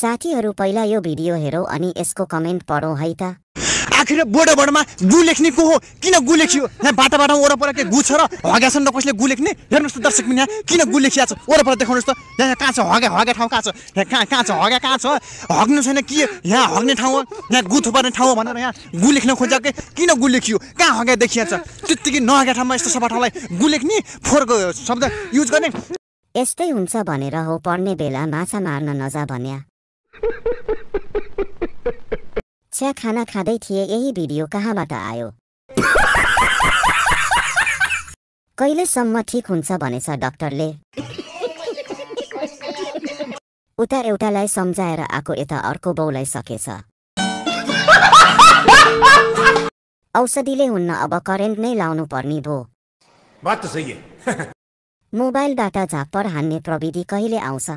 साथीहरु पहिला यो भिडियो हेरौ अनि यसको कमेन्ट पढौ है त। आखिर बोर्डमा गु लेख्ने को हो? किन गु लेखियो? यहाँ बाटाबाट वरपर के गु छ र हग्यासन र कसले गु लेख्ने? हेर्नुस् त दर्शक यहाँ किन गु लेखिया छ? वरपर देखाउनुस् त। यहाँ कहाँ छ हग्या ठाउँ कहाँ छ? यहाँ कहाँ छ हग्या कहाँ छ? हग्नु छैन के? यहाँ हग्ने ठाउँ हो, यहाँ गु थुपार्ने ठाउँ हो भनेर यहाँ गु लेख्न खोजेको के? किन गु लेखियो? कहाँ हग्या देखिया छ? त्यतिकै नहग्या ठाउँमा यस्तो सफा ठाउँलाई गु लेख्ने, फोहोरको शब्द युज गर्ने। यस्तै हुन्छ भनेर हो पढ्ने बेला माछा मार्न नजा भन्या। छ्या खाना खाँदै थिए यही भिडियो कहाँबाट आयो? कहिलेसम्म ठिक हुन्छ भनेछ डाक्टरले। उता एउटालाई सम्झाएर आको यता अर्को बाउलाई सकेछ। औषधिले हुन्न अब करेन्ट नै लाउनु पर्ने भो। बात त सही है। मोबाइलबाट झापर हान्ने प्रविधि कहिले आउँछ?